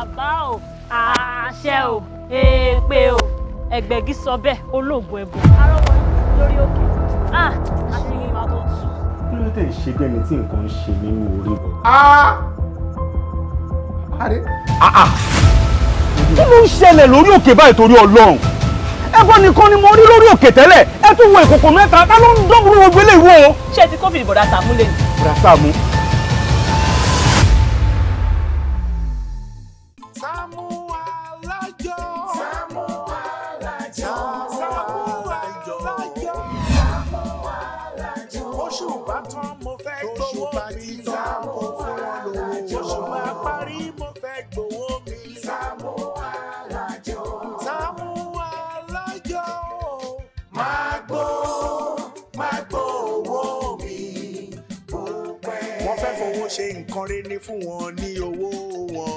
bàbá o àṣẹ o èpè o ẹgbẹ̀gì sọ bẹ́ẹ̀ olóògùn ẹ̀bùn arọ́wọ́ lórí òkè àti yín máa tó tù. Kí ló dé ṣe bí ẹni tí nǹkan ń ṣe nínú orí bọ̀? Kí ló ń ṣẹlẹ̀ lórí òkè báyìí torí Ọlọ́run? Ẹbọ nìkan ni mo rí lórí òkè tẹ́lẹ̀, ẹ tún wo ìkòkò mẹ́ta, ta ló ń dọ́gbùrú gbogbo eléyìí wò? Ṣé ti COVID bọ̀dá Sàámú lè ní? Bọ̀dá Sàámú. SAAMU ALAJO. SAAMU ALAJO. SAAMU ALAJO. SAAMU ALAJO. Oṣù bá tán mo fẹ́ gbowó mi. SAAMU ALAJO. Oṣù bá parí mo fẹ́ gbowó mi. SAAMU ALAJO. SAAMU ALAJO. Máa gbowó mi. Wọ́n fẹ́ fowó ṣe nǹkan rere ní fún wọn ní owó wọn.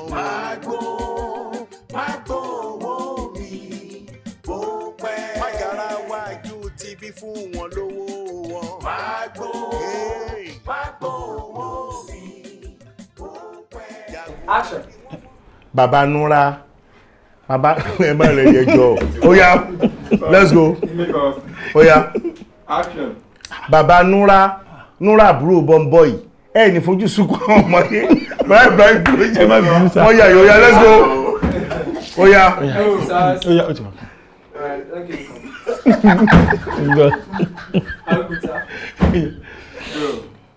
Máa gbowó mi. Bó pẹ́. Má yára wájú ti bí fún wọn lówó wọn. Máa gbowó mi. Bó pẹ́. Action. Bàbá Nura. Bàbá ẹ má lè yẹjọ́. Oya, let's go. Oya. Action. Bàbá Nura àbúrò bọ́m̀bọ́ì. Ẹ ní fojú sunkún ọmọ yìí. Báyìí dúró jẹ́ má bínú sá. Oya, let's go. Oya. Oya, Oya, ó ti wà. thank you.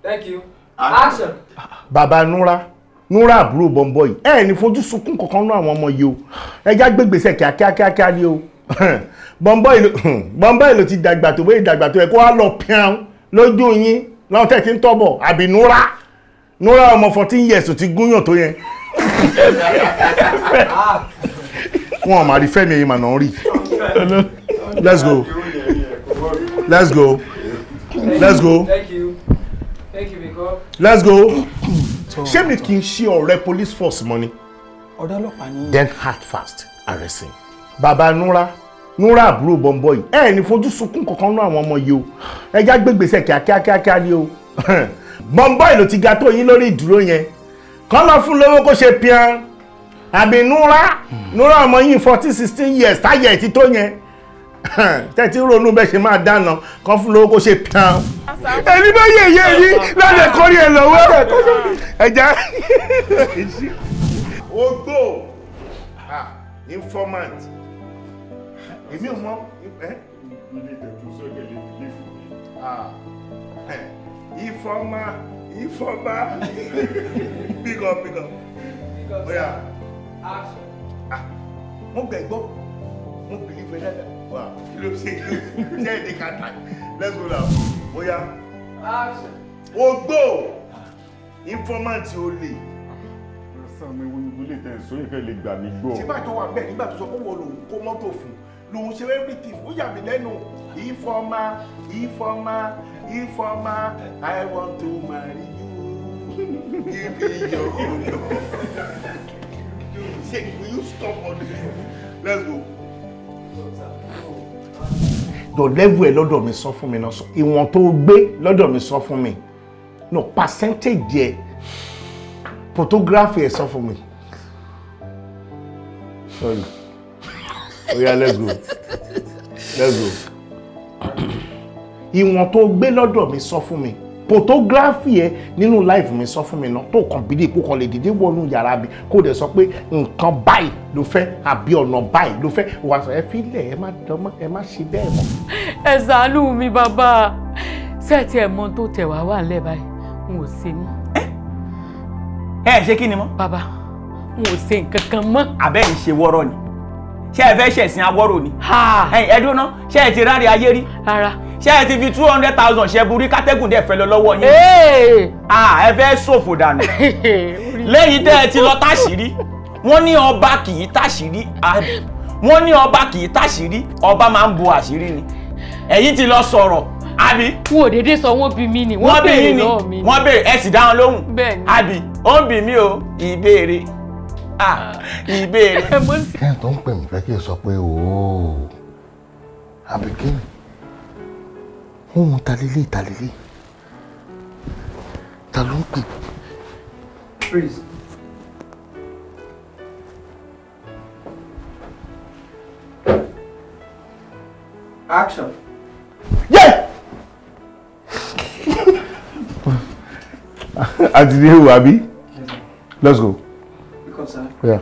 Thank you. Action. Bàbá Nura àbúrò bọ́m̀bọ́ì. Ẹ ní fojú sunkún kankan náà àwọn ọmọ yìí o. Ẹ já gbégbèsè kíákíá ni o. Bọ́m̀bọ́ì ló ti dàgbà tó bóyá ìdàgbà tó yẹ kó wá lọ pẹ́ẹ́n lójú yín lọ́wọ́ tẹ̀ tí ń tọ́bọ̀ àbí Nura ọmọ 14 years tó ti gúnyàn tó yẹn. Wọ́n máa rí fẹ́mi ẹ̀yìn màná rí. Let's go. Let's go. Let's go. Thank you. Thank you, Biko. Let's go. Ṣé mi kì í ṣe ọ̀rẹ́ police force mọ́ ni? Ọ̀dọ́ ọlọ́pàá ni. Then hard fast arrest him. Bàbá Nura àbúrò bọ́m̀bọ́ì. Ẹ ní fojú sunkún kankan náà àwọn ọmọ yìí o. Ẹ já gbégbèsè kíákíá ni o. Bọ́m̀bọ́ì ló ti ga tó yín lórí ìdúró yẹn. Kán lọ fún lówó kó ṣe pian. Àbí Nura ọmọ yìí 14-16 years táyẹ̀ ti tó yẹn. Tẹ́tí ronú bẹ́ẹ̀ ṣe máa dáná kán fún lówó kó ṣe pian. Ẹni bá yẹ yìí lọ́dẹ̀ kọ́rí ẹ̀ lọ́wọ́. Ẹja. Ogbó. Informant. Èmi ò mọ̀. Informa. Big up. Oya. Action. Mo gbẹ̀gbọ́. Mo believe in that. Wow. Kí ló ṣe? Ṣé èdè kàtà? Let's go now. Oya. Action. Ogbó. Informant olè. Sàmú ewu ni ilé tẹ̀ sóyè kẹ́ lè gbà mí gbọ́. Ṣé bá tó wà bẹ́ẹ̀ nígbà tó sọ pé wọ́n lòun kó mọ́tò fún lòun ṣe everything ó yà mí lẹ́nu. Informa, I want to marry you. Give me your love. Say, will you stop on this? Let's go. Your level ẹ lọ́dọ̀ mi sọ fún mi náà sọ. Ìwọ̀n tó gbé lọ́dọ̀ mi sọ fún mi. No, percentage yẹ. Photography ẹ sọ fún mi. Sorry. Oh yeah, let's go. Ìwọ̀n tó gbé lọ́dọ̀ mi sọ fún mi. Photography ẹ nínú life mi sọ fún mi náà tó kàn bídé kó kàn lè dìde wọnú yàrá mi kó dẹ̀ sọ pé nǹkan báyìí ló fẹ́ àbí ọ̀nà báyìí ló fẹ́ wà sọ ẹ fílẹ̀ ẹ má ṣe bẹ́ẹ̀ mọ́. Ẹ ṣàánú mi bàbá. Sẹ́ẹ̀tì ẹ̀mọ́ tó tẹ̀ wá wà lẹ́ báyìí n ò ṣe mọ́. Ẹ ṣe kí ni mọ́? Bàbá n ò ṣe nǹkan kan mọ́. Àbẹ́ yìí ṣe wọ́rọ̀ ni. Ṣé ẹ fẹ́ ṣẹ̀sìn awọ́rò ni? Ẹ dúró ná, ṣé ẹ ti rárí ayé rí? Rárá. Ṣé ẹ ti fi 200,000 ṣe burí kátẹ́gùn dẹ̀ fẹ́ lọ lọ́wọ́ yín? Ẹ fẹ́ ṣòfò dànù. Lẹ́yìn tẹ́ ẹ ti lọ táṣìírí, wọ́n ní ọba kì í táṣìírí, ọba máa ń bo àṣírí ni. Ẹ̀yin ti lọ sọ̀rọ̀, àbí? Wọ́n ò dédé sọ wọ́n bí mi ni, wọ́n béèrè lọ́wọ́ mi ni. Wọ́n béèrè, ẹ sì dá wọn lóhùn. Bẹ́ẹ̀ni. Àbí, ó ń bì mí o, ìbéèrè. Ìbéèrè. Kẹ́hìn tó ń pè mí fẹ́ kí n sọ pé ooo àbí kí ni ohun talilé ta ló ń pè. Freeze. Action. Yeah! Adinu, Abi. Let's go. Pick up, sir. Yeah.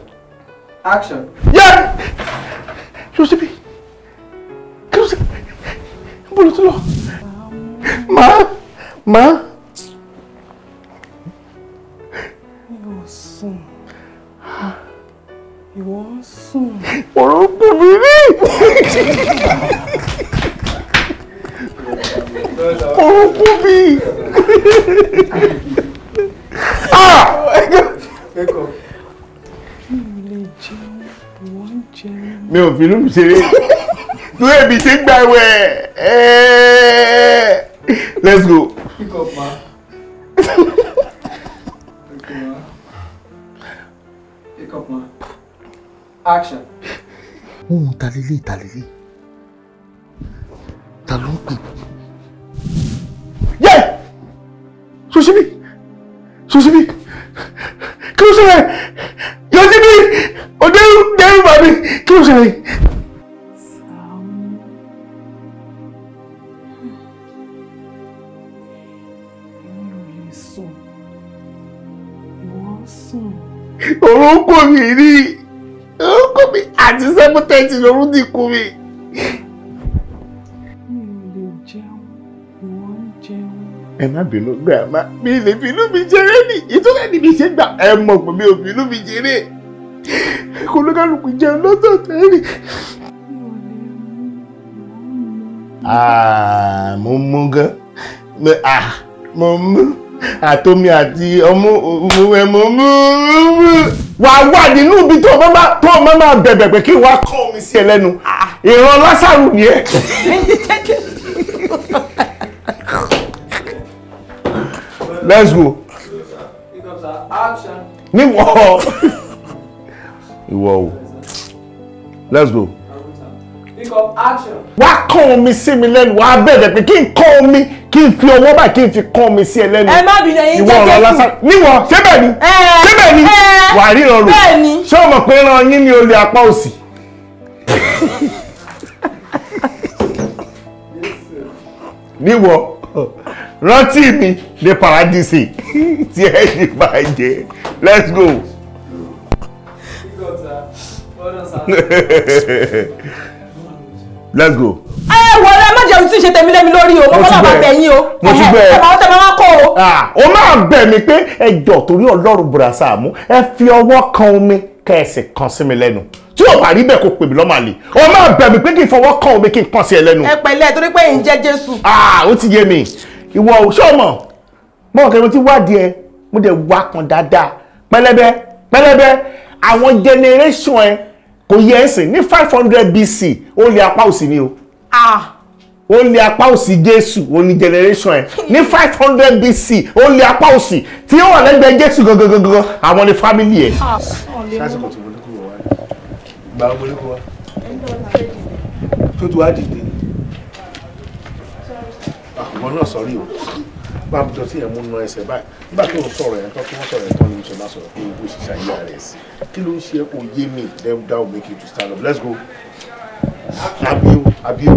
Action. Yeah! Josephine! Josephine! Bolotolo! Ma! Ìwọ sùn. Ìwọ sùn. Ọ̀rọ̀ kò mí rí! Ọ̀rọ̀ kò mí! Pick up. Mi ò fi inú mi ṣeré. Tó èmi ṣe ń gbà wẹ̀. Let's go. Pick up, ma. Pick up, ma. Action. Ohun ta lélẹ̀. Ta ló ń pè? Yeah! Josephine! Kí ló ṣẹlẹ̀? Josephine! Dẹ́rù bà mí! Kí ló ṣẹlẹ̀? Orúkọ mi rí. Orúkọ mi àti 7:30 lórún ti kú mi. Ẹ má bínú grandma, mi lè bínú mi jẹrẹ ni, ìtọ́lẹ̀ ni mi ṣe gbà. Ẹ mọ̀ pé mi ò bínú mi jẹrẹ. Kò ló kálukú jẹun lọ́tọ̀ọ̀tọ̀ rí. Mo mú gan. Mo mú àtomi àti ọmú mo mú. Wà á wà nínú ibi tó o máa bẹ̀bẹ̀ pé kí n wá kọ́ omi sí ẹ lẹ́nu. Ìran Lásàrù ni ẹ. Let's go. Pick up, sir. Action. Ìwọ o. Let's go. Pick up. Action. Wá kọ́ omi sí mi lẹ́nu, wà á bẹ̀rẹ̀ pé kí n kọ́ omi, kí n fi ọwọ́ báyìí kí n fi kọ́ omi sí ẹ lẹ́nu. Ẹ má bínú ẹ̀yin Ìwọ ọ̀rọ̀ lásán. Níwọ̀ ṣé bẹ́ẹ̀ ni? Ṣé bẹ́ẹ̀ ni? Wà á ríran rò. Bẹ́ẹ̀ ni. Ṣé o mọ̀ pé ran yín ní olè apá òsì? Níwọ̀ rántí mi ní paradísì tí ẹ ní bàjẹ́. Let's go. Pick up, sir. Well done, sir. Let's go. Wọlé má jẹun tí ń ṣe tèmi lẹ́mi lórí o, mo kọ́ máa bẹ̀ yín o. Mo ti bẹ̀. Ẹ máa tẹ́ máa kọ́ o. O máa bẹ̀ mí pé ẹjọ́ torí Ọlọ́run bùrà Sàámú ẹ fi ọwọ́ kan omi kẹ́ẹ̀sì kan sí mi lẹ́nu. Tí o bá rí bẹ́ẹ̀ kó pè mí lọ́mọ àlè. O máa bẹ̀ mí pé kí n fọwọ́ kan omi kí n kan sí ẹ lẹ́nu. Ẹ pẹ̀lẹ́ torí pé ń jẹ́ Jésù. Ó ti yé mi. Ìwọ ò ṣé o mọ̀? Mọ̀ kẹ́ mo ti wádìí ẹ, mo dẹ̀ wá kan dáadáa. Pẹlẹbẹ àwọn generation ẹ kò yẹ ẹ̀sìn ní 500 BC ó lè apá òsì ni o. Ó lè apá òsì Jésù ó ní generation ẹ ní 500 BC ó lè apá òsì tí ó wà lẹ́gbẹ̀ẹ́ Jésù gangan àwọn ni family ẹ. Sásìkò tí mo ní kúrò wá gba ọmọ ní kúrò wá tó tó wá dìde àwọn náà sọrí o bá a jọ sí ẹ̀mú ná ẹsẹ̀ báyìí nígbà tó ń sọ̀rọ̀ yẹn tó wọ́n sọ̀rọ̀ yẹn tó ní ṣe máa sọ̀rọ̀ pé owó ṣiṣẹ́ ayé rẹ̀ sí kí ló ń ṣe kó yé mi then that will make you to stand up. Let's go. Àbí o.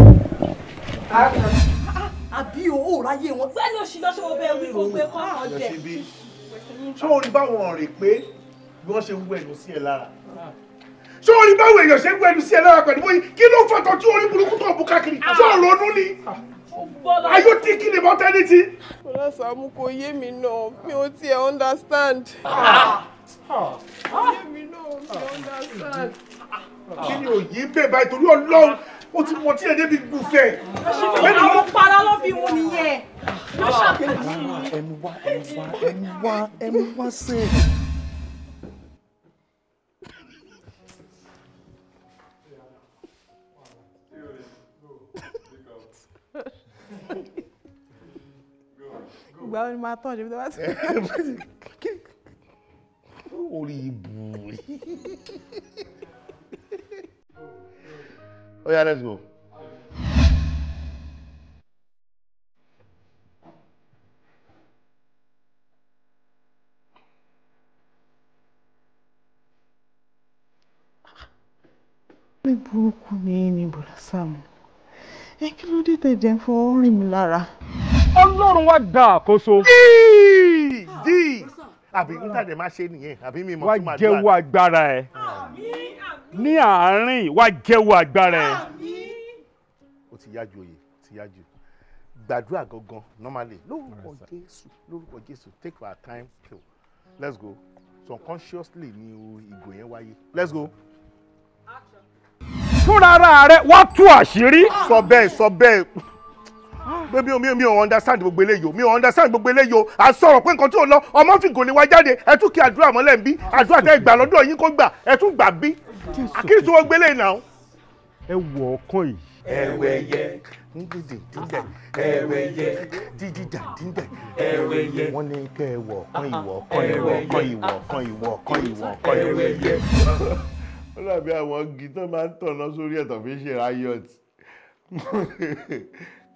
Àbí o ò ráyè wọn. Bẹ́ẹ̀ ni òṣì lọ́sọ̀ ọbẹ̀ wí kò gbé kọ́ ọ̀jẹ̀. Ṣé o rí báwọn rè pé bí wọ́n ṣe ń wẹ̀lú sí ẹ lára? Ṣé o rí báwọn èèyàn ṣe ń wẹ̀lú sí ẹ lára pẹ̀lú bóyí kí ló fọ́tọ̀ tí orí burúkú tó bú káàkiri? Ṣé o ronú ni? Are you thinking about anything? Bọ́lá Sàámú kò yé mi náà, mi ò tiẹ̀ understand. Kò yé mi náà, mi ò understand. Kí ni òyìn bẹ́ẹ̀ báyìí torí Ọlọ́run ó ti mọ tí ẹ débi gbùfẹ́. Àwọn para ló fi mú nìyẹn. Ẹnu wá sí. Ìgbà wo ni máa tán ṣe bí wọ́n ti. Orí ibu. Oh yeah, let's go. Ní burúkú ni Bọ́lá Sàámú. kí ló dé tẹ̀jẹ̀ ń fọwọ́ rìn mí lára. Ọlọ́run wá gba àkóso. Jí àbí ìtàdé máa ṣe nìyẹn àbí mi mọ̀ tó máa wá dúrà. jẹ́wọ́ agbára ẹ̀. Ní àárín wá jẹ́wọ́ agbára ẹ̀. Ó ti yájú oyè, ti yájú. Gbàdúrà gangan normally lórúkọ Jésù take our time to let's go subconsciously ni ìgò yẹn wáyé let's go. Fúnra ara rẹ̀ wá tú àṣírí. Sọ bẹ́ẹ̀ mi ò understand gbogbo eléyìí mi ò understand gbogbo eléyìí o à sọ̀rọ̀ pé nǹkan tí ò lọ ọmọ fìgò lè wá jáde ẹ tún kí àdúrà mọ́lẹ̀ ń bí àdúrà tẹ́ gbà lọ́dọ̀ yín kó gbà ẹ tún gbà bí àkíyèsí tí wọ́n gbélé náà. Ẹ wọ ọkàn yìí. Ẹ̀wẹ̀yẹ ẹ̀wẹ̀yẹ ẹ̀wẹ̀yẹ wọ́n ní kẹ́ ẹ wọ̀ ọ̀kan ẹ̀wẹ̀yẹ. Ó dàbí àwọn igi tó máa ń tọ̀nà sórí ẹ̀tọ́ fi ṣe riot.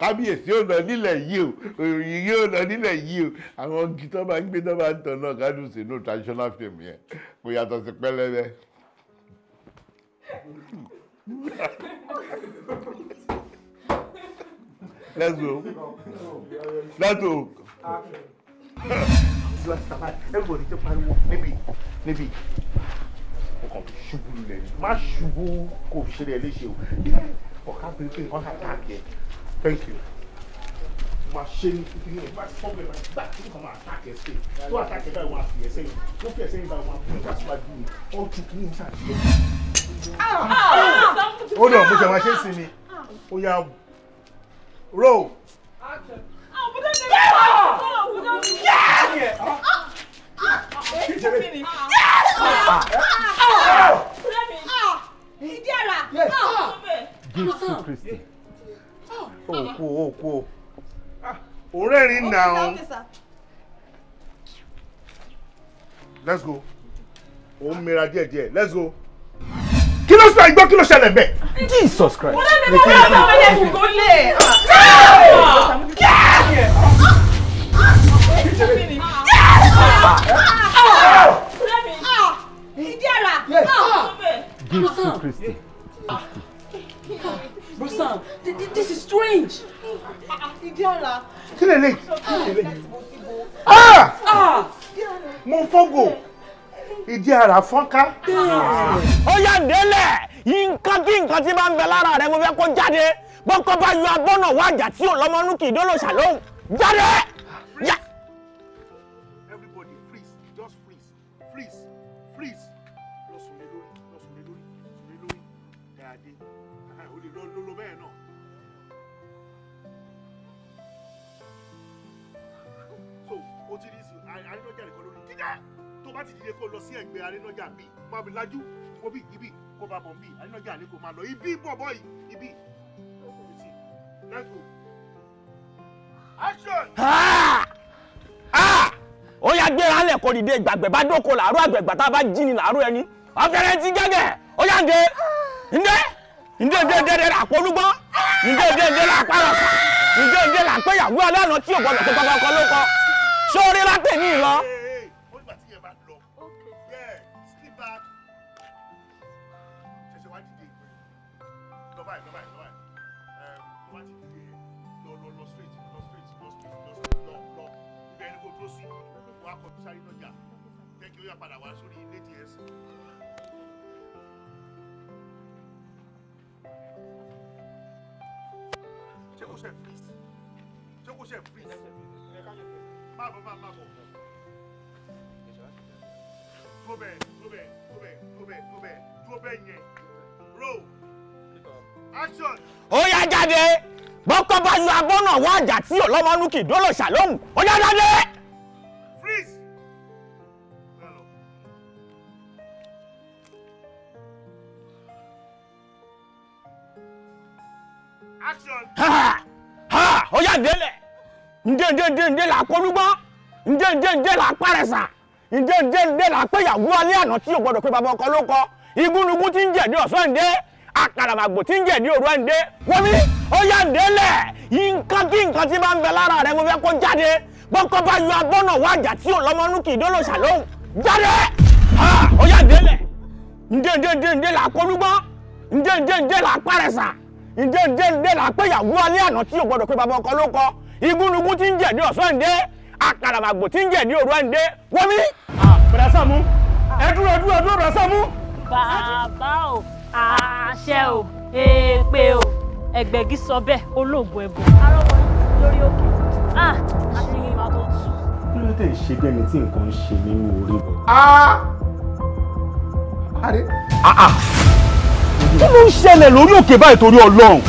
Kábíyèsí ò lọ nílẹ̀ yìí o òyìn yìí ò lọ nílẹ̀ yìí o àwọn igi tó máa ń gbé tó máa ń tọ̀nà kádùn sínú traditional film yẹn kò yàtọ̀ sí pẹ́lẹ́bẹ́. Let's go. Everybody just pariwo níbi. Ọkàn ṣubú lulẹ̀ ni. Má ṣubú kò ṣe rẹ̀ léṣe o. Ọ̀ká pé pé nǹkan àtàkì ẹ̀. Thank you. Má ṣe ní kíkiri ẹ̀ bá ti fọ́ọ̀mù ẹ̀ máa gbà kí nǹkan máa àtàkì ẹ̀ sí. Tó àtàkì ẹ̀ báyìí wọ́n á fi ẹ̀ sẹ́yìn. Tó fi ẹ̀ sẹ́yìn báyìí wọ́n á fi ẹ̀ wá síwájú mi. Ó tún kí ní ìsàlẹ̀. Ó dọ̀ mo ṣe máa ṣe é sí ni. Ó yá roll. Jésù Kristi. Òkú. Òrẹ́rìn now. Let's go. Ó mìíràn díẹ̀. Let's go. Kí ló sọ igbó kí ló ṣẹlẹ̀ bẹ́ẹ̀? Jesus Christ. Jesus Christ. Brosan, this is strange. Kí lè lè? Mo fọ́gò. Ìdí ara fọ́nká. Ó yá délẹ̀ nǹkan kí nǹkan tí bá ń bẹ lára rẹ̀ mo fẹ́ kó jáde bọ́kọ́ bá yọ abọ́nà wájà tí ò lọ́mọ́nú kì í dólò ṣàlóhùn jáde. Everybody freeze, just freeze. Lọ sùn lé lórí. Dáadé. O lè lọ bẹ́ẹ̀ náà. So, o ti rí sí àrínájà nìkan lórí dídá. Tó bá ti dìde kó lọ sí ẹgbẹ́ àrínájà bíi máa bí lájú wo bí ibi kó bá bọ̀ bí àrínájà ní kó máa lọ ibi bọ̀bọ̀ yìí ibi. Let's go. Action! Ó yá gbéra lẹ̀ kó dìde ìgbàgbẹ́ bá dóko làárọ̀ àgbẹ̀gbà tá a bá jí ni làárọ̀ ẹni ọ̀fẹ́rẹ́ ti gẹ́gẹ́ ó yá ǹdẹ́ làpọ̀lúgbọ́n ǹdẹ́ làpárọ̀sà ǹdẹ́ làpẹ́yàwó aláàánú tí ò gbọdọ̀ tó bàbá ọkọ ló kọ sórí látẹ̀mí lọ. Padà wá sórí ilé díẹ̀ sí. Ṣé kò ṣe freeze? Má bọ̀. Dúró bẹ́ẹ̀ yẹn. Roll. Action. Ó yá jáde bọ́kọ́ bá yọ abọ́nà wájà tí ò lọ́mọ́nú kì í dólò ṣàlóhùn ó yá jáde. Freeze. Ó yá délẹ̀ ǹdẹ́ làpọ̀lúgbọ́n ǹdẹ́ làpárẹ̀sà ǹdẹ́ làpẹ́yàwó alẹ́ àná tí ò gbọdọ̀ pé bàbá ọkọ ló kọ igúnnugún tí ń jẹ̀dí ọ̀sán ǹdẹ́ àkàràmàgbò tí ń jẹ̀dí òru ǹdẹ́ wọ́n mi ó yá délẹ̀ nǹkan kí nǹkan tí bá ń bẹ lára rẹ̀ mo fẹ́ kó jáde bọ́kọ́ bá yọ abọ́nà wájà tí ò lọ́mọ́nú kì í dólò ṣàlóhùn jáde. Ó yá délẹ̀ ǹdẹ́ làpọ̀lúgbọ́n ǹdẹ́ làpárẹ̀sà ǹdé là pé ìyàwó alẹ́ àná tí ò gbọ́dọ̀ pé bàbá ọkọ ló kọ igúnnugún tí ń jẹ̀ ní ọ̀sán ǹdé àkàràmàgbò tí ń jẹ̀ ní òru ǹdé wọ́n mi. bọ̀dá Sàámú ẹ dúró bọ̀dá Sàámú. bàbá o àṣẹ o èèpẹ̀ o ẹgbẹ̀gì sọ bẹ́ẹ̀ olóògùn ẹ̀bùn arọ́wọ́ lórí òkè àṣírí máa tó tù. kí ló tẹ̀ ń ṣe bí ẹni tí nǹkan ń ṣe nínú orí bọ̀. kí ló ń ṣẹlẹ̀ lórí òkè báyìí torí Ọlọ́run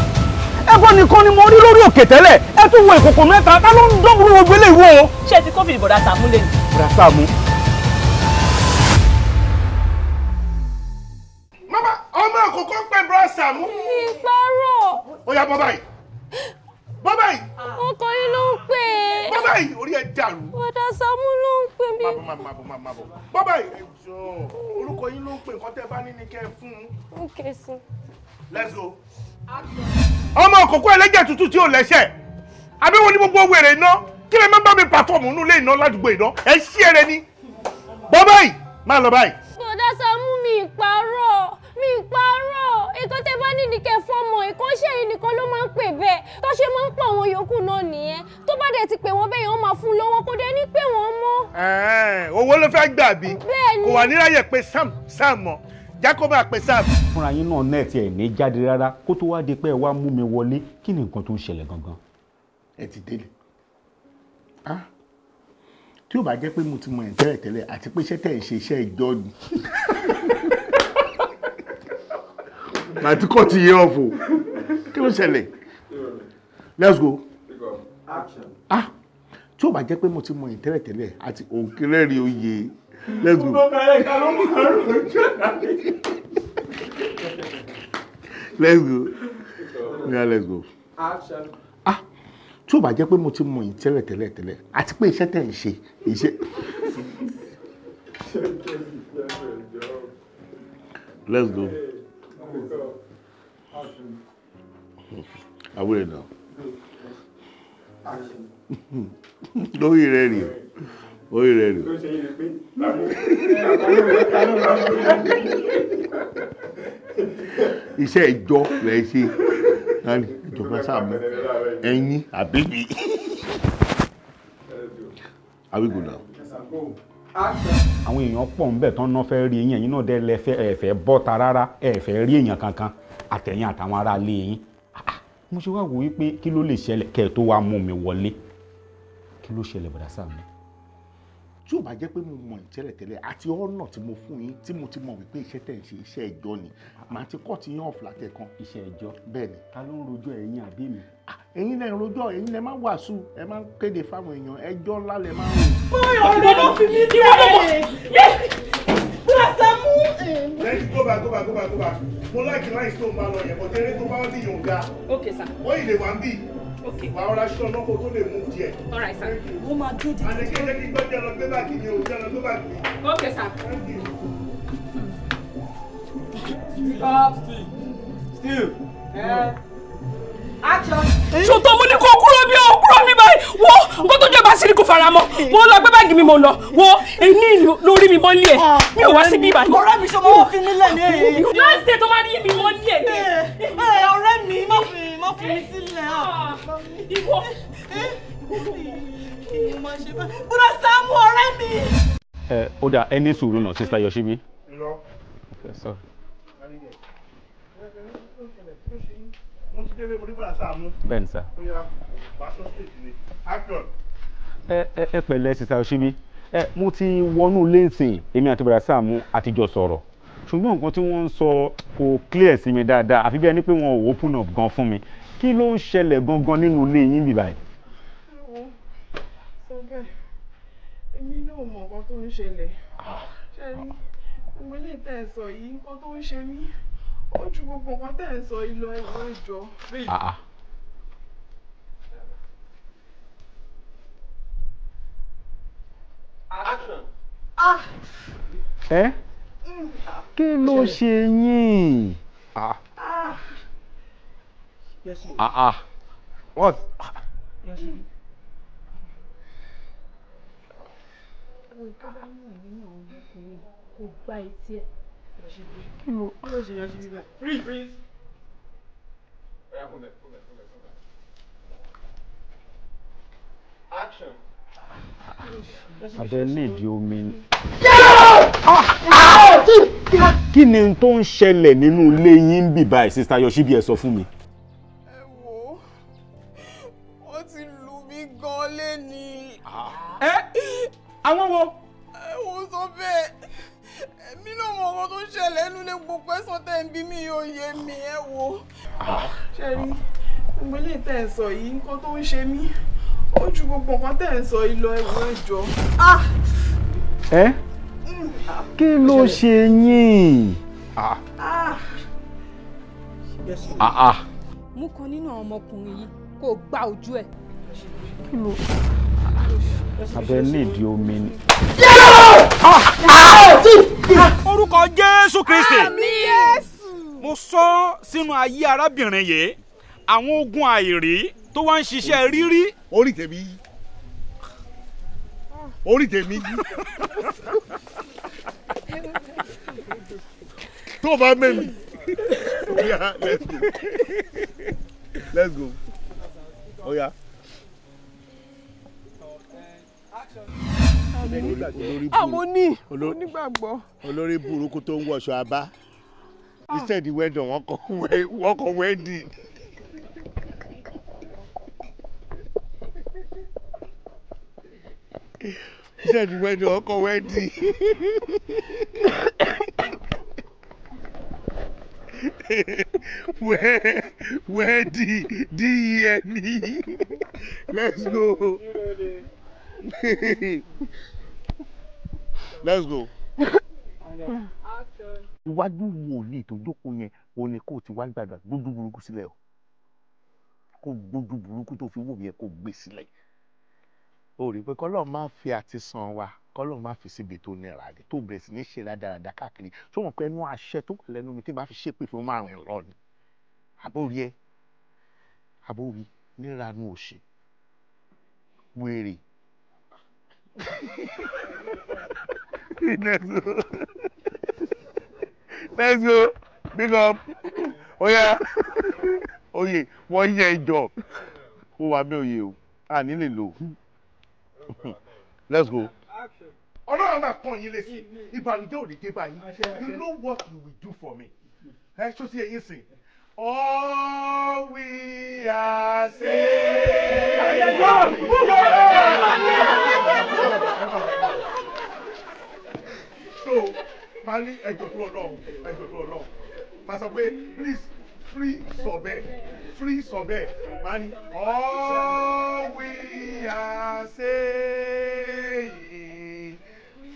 ẹ̀gbọ́n nìkan ni mo rí lórí òkè tẹ́lẹ̀ ẹ tún wo ìkòkò mẹ́ta ta ló ń dọ́gbùrú gbogbo eléyìí wò. ṣé ti kófìdì bọ̀dá Sàámú lè ní. bọ̀dá Sàámú. mama ọmọ àkókò pé bọ̀dá Sàámú. ìparọ́. ó yá bọ́ báyìí bọ́ báyìí. ọkọ yín ló ń pè é. bọ́ báyìí orí ẹ̀ dàrú. bọ̀dá Sàámú ló ń pè mí. má bọ̀ bọ́ báyìí. orúkọ yín ló ń pè nǹkan tẹ́ bá ní ní kẹ́ ẹ fún un. Okay, sir. Let's go. ọmọ òkòkò ẹlẹ́jẹ̀ tútù tí ò lẹ́sẹ̀ àbíwọ ní gbogbo wèrè iná kí lè má bá mi pàfọ́ọ̀mù nínú ilé iná ládùúgbò iná ẹ ṣí ẹrẹ ni bọ́ báyìí má lọ báyìí. bọ̀dá Sàámú mi ìparọ́ nǹkan tẹ́ bá ní nìkẹ́ fọ́mọ ìkọ́ṣẹ́ yìí nìkan ló máa ń pè bẹ́ẹ̀ tó ṣe máa ń pa àwọn yòókù náà nìyẹn tó bá dẹ̀ ti pè wọ́n bẹ́ẹ̀ yẹn wọ́n máa fún lọ́wọ́ kó dé ní pé wọ́n mọ́. owó ló fẹ́ gbà bí bẹ́ẹ̀ni kò wà níráyè pé sam mọ́ jákòbá pé sam. fúnra yín náà nẹ́ẹ̀tì ẹ̀ ní jáde rárá kó tó wá di pé ẹ wá mú mi wọlé kí ni nǹkan tó ń ṣẹlẹ̀ gangan. ẹ ti délé tí ó bá jẹ́ pé mo ti mọ ẹ̀ tẹ́lẹ̀ àti pé iṣẹ́ tẹ̀ ń ṣe iṣẹ́ ìjọ ni àti kọ́ ti yẹ ọ̀fọ̀ kí ló ṣẹlẹ̀ let's go tí ó bá jẹ́ pé mo ti mọ ẹ̀ tẹ́lẹ̀ àti òkèrè rí oyè let's go let's go tí ó bá jẹ́ pé mo ti mọ ẹ̀ tẹ́lẹ̀ àti pé iṣẹ́ tẹ̀ ń ṣe iṣẹ́ let's go. Àwúrẹ̀ náà. Lórí rẹ̀ rí o. Orí rẹ̀ rí o. Iṣẹ́ ìjọ lẹ̀ ṣe. Ìjọba Sàámú. Ẹ̀yin àbíbí. Àwígò náà. àwọn èèyàn pọ̀ ń bẹ̀ tán náà fẹ́ rí yín ẹ̀yin náà dẹ́ lẹ́fẹ́ ẹ̀fẹ́ bọ́ta rárá ẹ̀fẹ́ rí èèyàn kankan àtẹ̀yìn àtàwọn ará ilé yín mo ṣe wá wò wípé kí ló lè ṣẹlẹ̀ kẹ́ ẹ̀ tó wá mú mi wọlé kí ló ṣẹlẹ̀ bọ̀dá Sàámú. tí ò bá jẹ́ pé mo mọ̀ tẹ́lẹ̀ àti ọ̀nà tí mo fún yín tí mo ti mọ̀ wípé iṣẹ́ tẹ̀ ń ṣe iṣẹ́ ìjọ ni màá ti kọ́ ti yán ọ̀fìlà kẹ̀kan. iṣẹ́ ìjọ bẹ́ẹ̀ ni. ta ló ń rojọ́ ẹ̀yin àbí mi. ẹ̀yin lẹ ń rojọ́ ẹ̀yin lẹ máa wàásù ẹ máa ń kéde fáwọn èèyàn ẹjọ́ ńlá lẹ máa ń rò. ọ̀rẹ́ ló fi mí ní ọ̀rẹ́ bọ̀dá Sàámú. lẹ́yìn go back mo láìkí láì tó ń bá lọ yẹn bọ̀dé eré tó bá ní yòó ga. Okay sir. wọ́n yìí lè wá ń bì. Okay. wàá ọ̀rá ṣọ́ náà kó tó lè mú díẹ̀. All right sir. mo máa dúró di. àdékè jẹ́ kí gbọ́dọ̀ lọ gbé báàgì ni o jẹ́ lọ gbé báàgì ni. Okay sir. Still. Action. ṣùtọ́ mo ní kó kúrò mi báyìí wo nǹkan tó jẹ́ bá sí ni kò fara mọ́ mo lọ gbé báàgì mi mo lọ wo èmi lórí mi mọ́ ní ẹ̀ mi ò wá síbí ìbàdàn. ọ̀rẹ́ mi ṣọmọ wọn fi mí lẹ̀ ní èyí. yóò ṣe tó máa ní mi mọ́ ní ẹ̀. ọ̀rẹ́ mi má fi mi sílẹ̀. ìwọ. bọ̀dá Sàámú ọ̀rẹ́ mi. ó dà ẹ ní sùúrù náà Sister Yoshibi. bẹ́ẹ̀ni sá. ẹ pẹ̀lẹ́ Sister Yoshibi mo ti wọnú lẹ́sìn èmi àti bọ̀dá Sàámú àtijọ́ sọ̀rọ̀ ṣùgbọ́n nǹkan tí wọ́n ń sọ kò clear sí mi dáadáa àfi bí ẹni pé wọn ò open up gan fún mi kí ló ń ṣẹlẹ̀ gangan nínú ilé yín bì báyìí. sọ bẹ́ẹ̀ èmi náà mọ̀ nǹkan tó ń ṣẹlẹ̀ ṣe rí gbogbo ilé tẹ̀ ń sọ yìí nǹkan tó ń ṣe mí ó ju gbogbo nǹkan tẹ̀ ń sọ yìí lọ ẹ̀wọ̀n ìjọ. kí ló ṣe yín? What? Action. Abẹ nídìí omi. Kí ni tó ń ṣẹlẹ̀ nínú ilé yín ń bì báyìí, Sister Yoshibi, ẹ sọ fún mi. Ẹ wò ó ti lù mí gan léni. Àwọn wo? Ẹ wò sọ bẹ́ẹ̀. Èmi náà mọ ọkọ tó ń ṣẹlẹ̀ nínú ilé gbogbo ẹ̀sán tẹ́ ń bí mi yóò yé mi ẹ wò. Ṣé rí gbogbo ilé tẹ́ ń sọ yìí nǹkan tó ń ṣe mí. Ó ju gbogbo nǹkan tẹ́ ń sọ yìí lọ ẹ̀wọ̀ ẹ̀jọ̀. Kí ló ṣe yín? Mú kan nínú àwọn ọmọkùnrin yìí kó gbá ojú ẹ̀. Kí ló? Abẹ nídìí omi ni. Orúkọ Jésù Kristi. Àmín Jésù. Mo sọ sínú ayé arábìnrin yìí àwọn ogun àìrí tó wá ń ṣiṣẹ́ rírí. Orí tèmi. Orí tèmi. Tó bá mẹ́mi. Yeah, let's go. Let's go. Oh yeah. Àmọ́ní onígbàgbọ́. Olórí burúkú tó ń wọṣọ abá. Instead wedding wọ́n kọ wedding. Instead wedding wọ́n kọ wedding. Where D-E-N-E. Let's go. Let's go. Iwájú wo ni ìtòjókòó yẹn o ní kó o ti wá gbàdúrà gbójú burúkú sílẹ̀ o. Kó gbójú burúkú tó fi wò yẹn kó gbé sílẹ̀. O rí pé kọ́lọ́ máa fi àti san wa kọ́lọ́ máa fi síbi tó nira ni tó bẹ̀rẹ̀ sí ní ṣe rádaràda káàkiri tó mọ̀ pé ẹnu àṣẹ tó kù lẹ́nu mi tí bá fi ṣépè fún márùn-ún lọ ni. Àbórí níranu òṣì wèrè. Let's go. Big up. Oh yeah. Oye, wọ́n yẹ ìjọ. Ó wà mí òye o. A nílè lò. Let's go. Ọlọ́run máa pọ́n yín létí. Ìbànújẹ́ ò ní dé báyìí. You know what you will do for me. Ẹ ṣó sí ẹyin sìn. All we are saying. So, Mali, ẹjọ́ fún Ọlọ́run. Máa sọ pé please free Sọ̀bẹ́. Mali, all we are saying,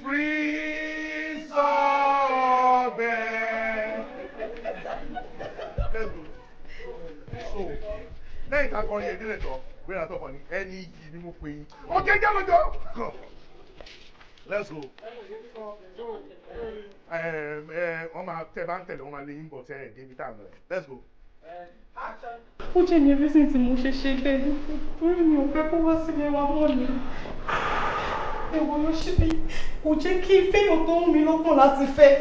free Sọ̀bẹ́. Let's go. So, lẹ́yìn tá a kọrin yẹn nílẹ̀ tán, gbéra tó kàn ní ẹni yìí ni mo pè é. Okay, jẹ́ lọ́jọ́. Let's go. Wọ́n máa tẹ́ bá ń tẹ̀lé wọn máa lé yín bọ̀ tẹ́ ẹ̀ débi tá a lọ. Let's go. Ó jẹ́ ní everything tí mo ṣe bẹ́ẹ̀ torí mi ò fẹ́ kó wá sílé wa mọ́ ni. Ẹ̀wọ̀n ló ṣe bí kò jẹ́ kí fẹ́yàn tó ń mi lọ́kàn láti fẹ́.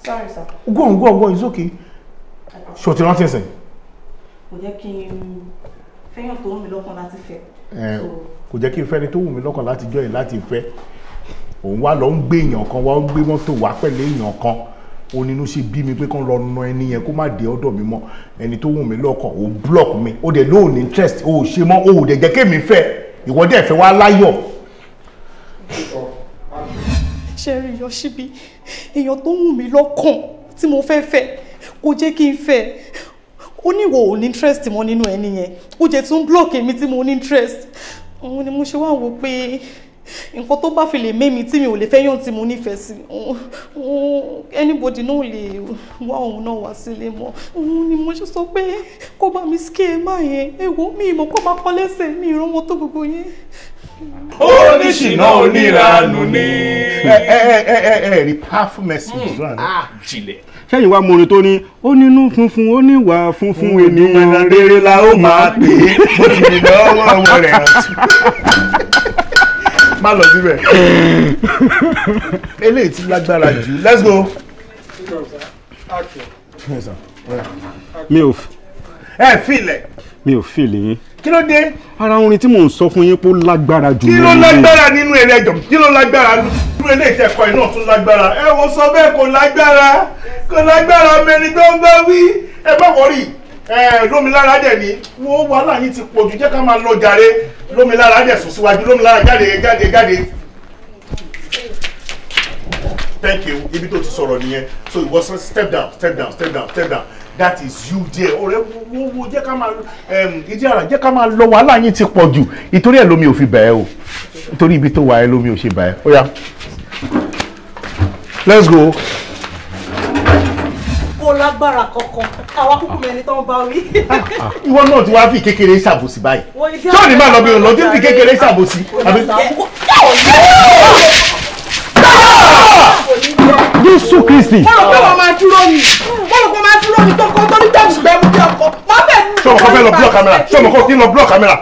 Sorry sir. Go on, it's okay. Ṣé o ti rántí ẹsẹ̀? Kò jẹ́ kí n fẹ́yàn tó ń mi lọ́kàn láti fẹ́. Kò jẹ́ kí n fẹ́ni tó wù mí lọ́kàn láti jọ́ ẹ̀ láti fẹ́. Òun wá lọ ń gbé èèyàn kan wá ń gbé mọ́tò wá pẹ̀lú èèyàn kan. Ó nínú ṣe bí mi pé kán lọ na ẹni yẹn kó má dé ọ̀dọ̀ mi mọ́. Ẹni tó wù mí lọ́kàn ó block mi. Ó dẹ̀ lóò ní interest. Ó ṣe mọ́ ó dẹ̀ jẹ́ kémi fẹ́. Ìwọ dẹ̀ fẹ́ wá láyọ̀. Ṣé rí Yoshibi, èèyàn tó wù mí lọ́kàn tí mo fẹ́ fẹ́ kò jẹ́ kí n fẹ́. Ó ní ìwọ ò ní interest mọ́ nínú ẹni yẹn. Ó jẹ́ tún block èmi tí mo ní interest. Òun ni mo ṣe wá wò pé nǹkan tó bá fi lè mẹ́mi tí mi ò lè fẹ́ yàn tí mo nífẹ̀ẹ́ sí anybody náà lè wá òun náà wá sílé mọ́. Òun ni mo ṣe sọ pé kó bá mi scare máa yẹn. Èwo mi ìmọ̀ kó máa kọ́ lẹ́sẹ̀ mi ìrànwọ́ tó gbogbo yẹn. Oníṣìná oníranù ni. Rí powerful message náà. Jìnlẹ̀. Ṣẹ́yìn wá mọ̀rin tó ní ó nínú funfun ó níwà funfun ènìyàn rere la ó máa pè é bó ti ní lọ́wọ́ ọmọ rẹ̀ rántí. Má lọ síbẹ̀. Eléyìí ti lágbára jù. Let's go. mi ò filẹ̀. mi ò fìlì yín. kí ló dé. ara orin tí mò ń sọ fún yín pé ó lágbára jù. kí ló lágbára nínú eré ẹjọ́ kí ló lágbára nínú eré ìtẹ̀kọ́ iná tún lágbára. ẹ wo sọ bẹ́ẹ̀ kò lágbára mẹ́rin tó ń bá wí. ẹ bá wọrí lómilára dẹ̀ ni wọ́n wàhálà yín ti pọ̀ jù jẹ́ ká máa lọ jàre lómilára dẹ̀ sùn síwájú lómilára jáde. Thank you. Ibi tó ti sọ̀rọ̀ nìyẹn. So it was step down. That is you there. Ọ̀rẹ́ wo jẹ́ ká máa ìdí ara jẹ́ ká máa lọ wàhálà yín ti pọ̀ jù. Ìtorí ẹ̀ lómi ò fi bẹ̀ ẹ́ o. Ìtorí ibi tó wà ẹ́ lómi ò ṣe bẹ̀ ẹ́. Ó yá. Let's go. Kò lágbára kankan. Àwa kúkú mẹ́ni tó ń bá wí. Ìwọ náà ti wá fi kékeré ṣàbòsí báyìí. Ṣé ò ní máa lọ bí o lọ tí fi kékeré ṣàbòsí? Jésù Kristi. Mo rò pé wọ́n máa dúró ni tó kọ́ tó ní tẹ́sí bẹ́ẹ̀ mú kí ọkọ̀ má bẹ̀ ní. Ṣé ọmọ kan fẹ́ lọ block camera? Ṣé ọmọ kan kí n lọ block camera?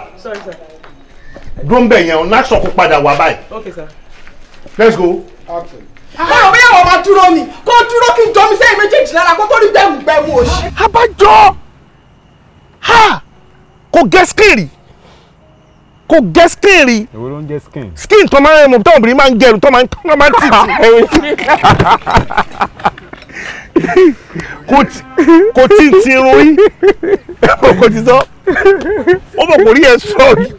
Dúró ń bẹ̀ yẹn o, náà sọ̀kò padà wá báyìí. Okay, sir. Let's go. Mo rò pé wọ́n máa dúró ni kó dúró kí n jọ mi sẹ́yìn méjèèjì lára kó tó ní bẹ́ẹ̀ mú òṣì. Abájọ kò gẹ́ skin rí. Èwo ló ń jẹ́ skin? Skin tó máa ń mọ̀ tó obìnrin máa ń gẹrun tó máa ń tì. Kò tí ń tirun yín. Kò ti sọ. Ó mọ̀ kò rí ẹ sọ yìí.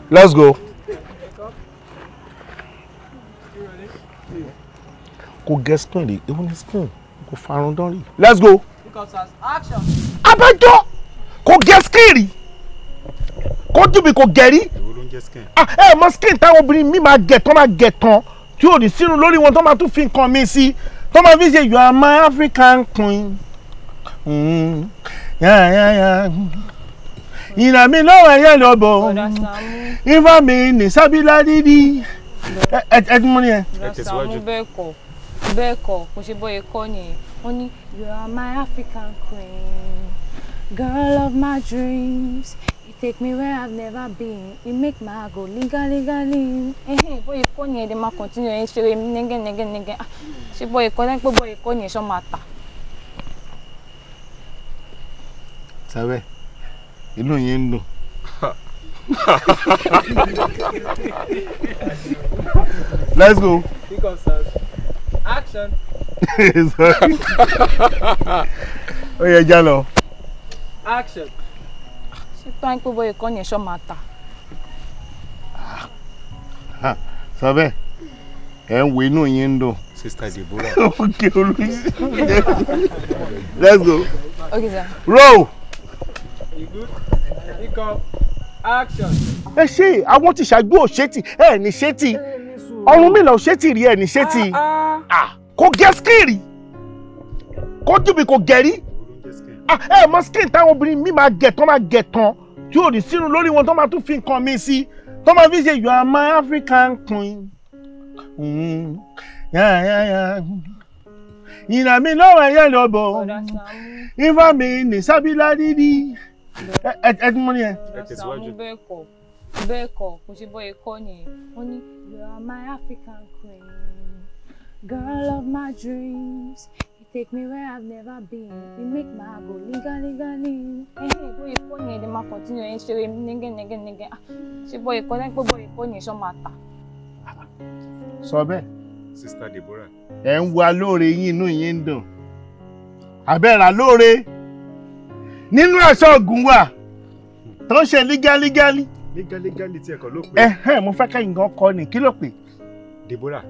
Let's go. Kò gẹ́ skin rí. Èwo ni skin? Kò farun dán rí. Let's go. Abájọ kò gẹ́ skin rí. Kó dùbí kò gẹ̀rí. Ẹ mọ skin táwọn obìnrin mi máa gẹ̀ tán tí ò ní sínú lórí wọn tó máa tún fi nǹkan mi sí tó máa fi ṣe you are my African queen. Ìnà mi lọ́wọ́ ẹ̀yẹ́ lọ́bọ̀ ifá mi ní sábìlá dídí. Ẹ ti mú ni ẹ. Sàámú bẹ́ẹ̀ kọ́ kò ṣe bọ́ ẹ̀kọ́ nìyẹn wọ́n ní you are my African queen girl of my dreams. Take me where I've never been. You make my heart go liga. Boy, you can't hear them continue and show him nigga. She boy, you can't boy, you can't show matter. Sabe? Inú yín dùn. Let's go. Pick up, sir. Action. Sorry. Oh yeah, Jalo. Action. Thank you, boy. Can you show matter? Sabe? And we know you Sister Deborah. Okay, let's go. Okay, sir. Roll. You good? Pick up. Action. Ẹ ṣé àwọn tí ṣàgbó òṣètì ẹ ní ṣètì. Ọrùn mi lọ òṣètì rí ẹ ní ṣètì. Kò gẹ́ skin rí. Kò dùbí kò gẹ̀rí. Ẹ mọ skin táwọn obìnrin mi máa gẹ̀ tán tí ò ní sínú lórí wọn tó máa tún fi nǹkan mi sí tó máa fi ṣe you are my African queen. Ìnà mi lọ́wọ́ ẹ̀yẹ́ lọ́bọ̀ ifá mi ní sábìlá dídí. Ẹ ti mú ni ẹ. Sàámú bẹ́ẹ̀ kọ́ kò ṣe bọ́ ẹ̀kọ́ nìyẹn wọ́n ní you are my African queen girl of my dreams. Take me where I've never been. You make my heart go liga. Boy, you can't hear them continue and show him nigga. She boy, you can't boy, you show matter. Sọ bẹ́ẹ̀. Sister Deborah. Ẹ ń wá lóore yín inú yín ń dùn. Àbẹ̀rà lóore. Nínú aṣọ ògùn wà tó ń ṣe lígálí. Lígálí tí ẹ̀kọ́ ló pè. Mo fẹ́ kẹ́yìn gan kọ́ ni kí ló pè? Deborah,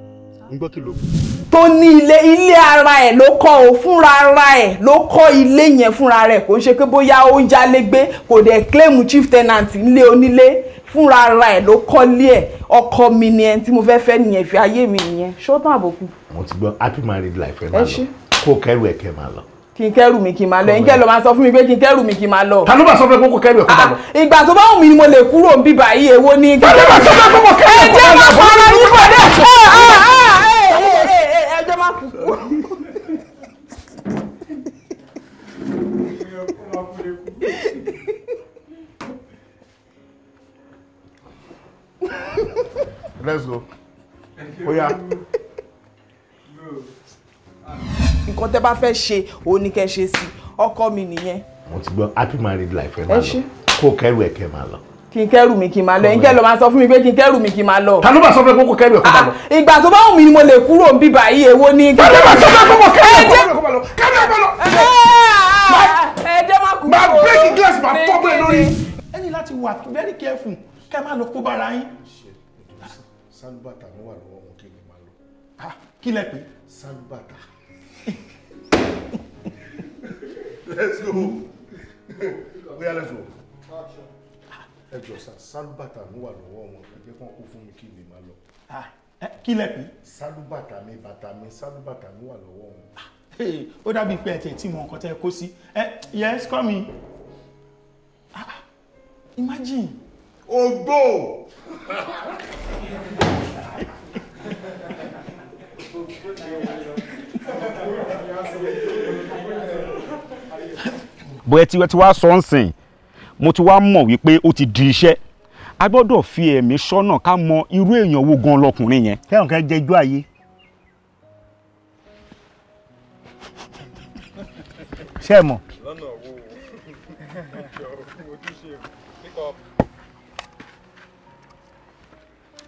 ń gbọ́ kí ló pè. Tó ní ilé ara ẹ̀ ló kọ́ o fúnra ara ẹ̀ ló kọ́ ilé yẹn fúnra rẹ̀ kò ń ṣe pé bóyá ó ń jálégbé kò dẹ̀ claim chief tenant nílé onílé fúnra ara ẹ̀ ló kọ́lé ẹ̀ ọkọ mi ni ẹni tí mo fẹ́ fẹ́ nìyẹn fi ayé mi nìyẹn ṣó tán àbòkù. Mo ti gbọ́ happy married life ẹ máa lọ kó kẹ́rù ẹ̀ kẹ́ máa lọ. Kí n kẹ́rù mi kí n máa lọ ẹ̀yin kẹ́ lọ máa sọ fún mi pé kí n kẹ́rù mi kí n máa lọ. Ta ló bá sọ fún ẹ kó kẹ́rù ẹ̀ kó máa lọ. Ìgbà tó bá wù mí ni mo lè kúrò ń bíbà yìí èwo ni. Ta ló bá sọ fún ẹ kó kẹ́rù ẹ̀ kó máa lọ. Ẹ jẹ́ máa fọ́nrán yín pẹ̀lú ẹjọ́ máa kúkú. Let's go. Oh yeah. nǹkan tẹ́ bá fẹ́ ṣe òun ni kẹ́ ṣe sí ọkọ mi nìyẹn. mo ti gbọ́ happy married life ẹ máa lọ kó kẹ́rù ẹ̀ kẹ́ máa lọ. kí n kẹ́rù mi kí n máa lọ ẹ̀yin kẹ́ lọ máa sọ fún mi pé kí n kẹ́rù mi kí n máa lọ. ta ló bá sọ fún ẹ kó kẹ́rù ẹ̀ kó máa lọ. ìgbà tó bá wù mí ni mo lè kúrò níbí báyìí èwo ni. ta ló bá sọ fún ẹ kó kẹ́rù ẹ̀ kó máa lọ. kẹ́rù ẹ̀ kó máa lọ. ẹ jẹ́ má kú. máa break glass máa fọ́ bẹ́ẹ̀ lórí. ẹ ní láti wà very careful kẹ́ máa lọ kó bára yín. sálúbàtà ló wà lọ́wọ́ wọn kí ni máa lọ. kí lẹ pé sálúbàtà. Let's go. Where let's go. Ẹ jọ̀ọ́ sá, sálúbàtà ló wà lọ́wọ́ wọn. Ẹ jẹ́ kán kó fún mi kí ni máa lọ. Kí lẹ pé? Sálúbàtà mi, bàtà mi, sálúbàtà ló wà lọ́wọ́ wọn. Ó dàbí pé ẹ tẹ̀ tí mo nǹkan tẹ́ kó sí. Yes, come in. Imagine. Ògbó. bó ẹ ti wá sọ ń sìn mo ti wá mọ̀ wípé ó ti di iṣẹ́ a gbọ́dọ̀ fi ẹ̀mí sọ́nà ká mọ irú èèyàn wo gan lọkùnrin yẹn. kẹ́hìn kan jẹ́ ijó ayé. ṣé ẹ mọ̀. lọ́nà wo ojúṣe pick up.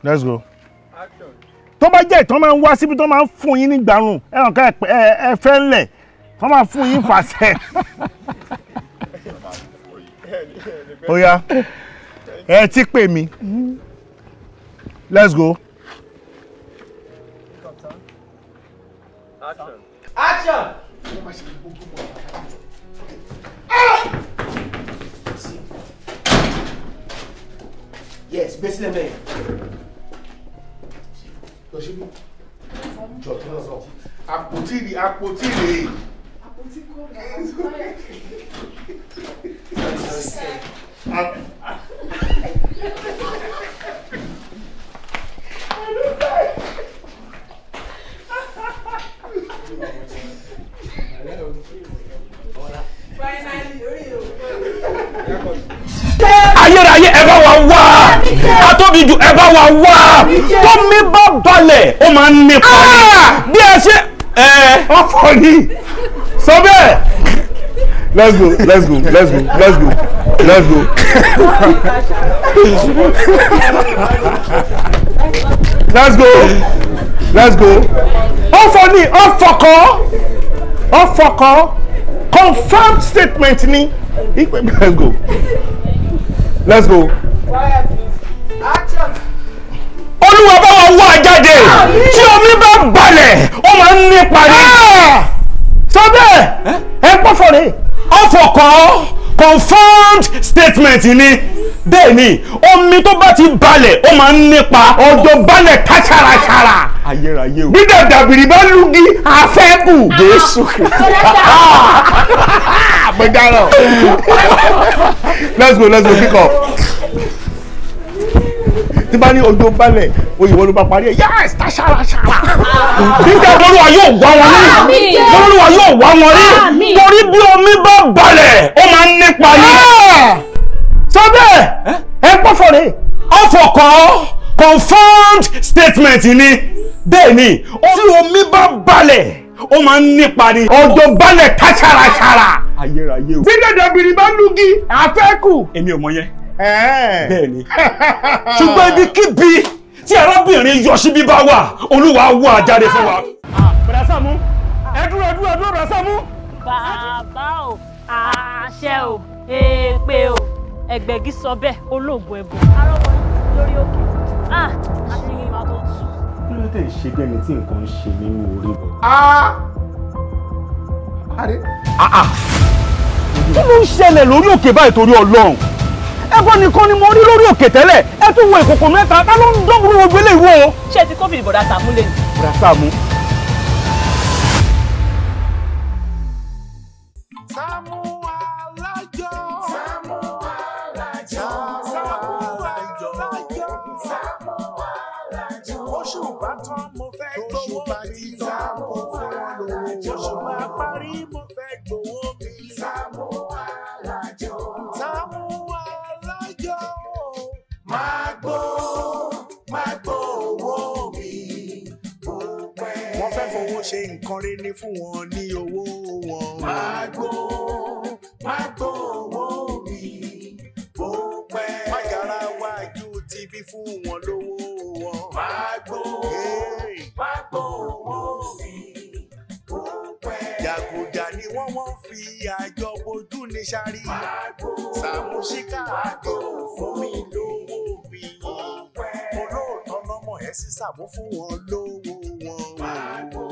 Let's go. Action. tó bá jẹ́ ìtàn máa ń wá síbi tó máa ń fún yín ní gbàrún ẹ̀hàn ká ẹ fẹ́ ńlẹ̀ tó máa fún yín fàṣẹ. ó yá ẹ ti pè mí. Let's go. Action. Action. Yes, basically me. Àpótí rè àpótí rè. ayérayé ẹ bá wa wá atóbi jù ẹ bá wa wá tó mi bá balẹ̀ ó máa ń nípa ni bí ẹ ṣe ọ̀fọ̀ ni sọ bẹ́ẹ̀. Let's go, let's go, let's go, let's go, let's go. Let's go, let's go. Ọ̀fọ̀ ni ọ̀fọ̀kọ́ confirmed statement ni. Let's go. Let's go. Olúwa bá wa wá jáde tí omi bá balẹ̀ ó máa ń nípa ni. Sọ bẹ́ẹ̀ ẹ pọ̀fọ̀ ni. Ọ̀fọ̀ kan confirmed statement ni bẹ́ẹ̀ ni omi tó bá ti balẹ̀ ó máa ń nípa. Ọjọ́ balẹ̀ káṣáraṣára. Ayérayé o. Bí dàdàbìrì bá lùgì àfẹ́kù. Jésù. Gbẹ̀dáràn. Let's go, let's go, pick up. Tí bá ní ọjọ́ balẹ̀ òyìnbó ló bá parí ẹ̀ yẹ́s táṣáraṣára. Nígbà Olúwa yóò wá wọn rí. Olúwa yóò wá wọn rí. Torí bí omi bá balẹ̀ ó máa ń nípa ni. Sọ bẹ́ẹ̀ ẹ pọ̀fọ̀ ni. Ọ̀fọ̀ kan confirmed statement ni bẹ́ẹ̀ ni tí omi bá balẹ̀ ó máa ń nípa ni. Ọjọ́ balẹ̀ káṣáraṣára. Ayérayé o. Bí dàdàbìrì bá lùgì àfẹ́kù. Èmi ò mọ yẹn. Bẹ́ẹ̀ ni ṣùgbọ́n ibikíbi tí arábìnrin Yọ̀ṣíbí bá wà Olúwa wá jáde fún wa. Bọ̀dá Sàámú ẹ dúró Bọ̀dá Sàámú. Bàbá o àṣẹ o èpè o ẹgbẹ̀gì sọ bẹ́ẹ̀ olóògùn ẹ̀bùn arọ́wọ́ lórí òkè àti ìmọ̀ tó tù. Kí ló tẹ̀ ṣe bí ẹni tí nǹkan ń ṣe nínú orí bọ̀? Kí ló ń ṣẹlẹ̀ lórí òkè báyìí torí Ọlọ́run? Ẹ̀gbọ́n nìkan ni mo rí lórí òkè tẹ́lẹ̀ ẹ tún wo ìkòkò mẹ́ta ta ló ń dọ́gbọ́n gbogbo eléyìí wo. Ṣé ti kófìrí bọ̀dá Sàámú lè ní? Bọ̀dá Sàámú. SAAMU ALAJO. SAAMU ALAJO. SAAMU ALAJO. SAAMU ALAJO. Oṣù bá tán mo fẹ́ gbowó mi. SAAMU ALAJO. Oṣù bá parí mo fẹ́ gbowó mi. SAAMU ALAJO. SAAMU ALAJO. Máa gbó owó mi. Bó pẹ́. fowó ṣe nǹkan rere ní fún wọn ní owó wọn. Magbo owó mi bó pẹ́. Mágara wájú ti bí fún wọn lówó wọn. Magbo owó mi bó pẹ́. Jàgùjà ni wọ́n fi àjọ bojú ní sáré. Sàámú ṣíkà àjọ fún mi lówó mi. Olóòótọ́ lọ́mọ ẹ̀ sí Sàámú fún wọn lówó wọn.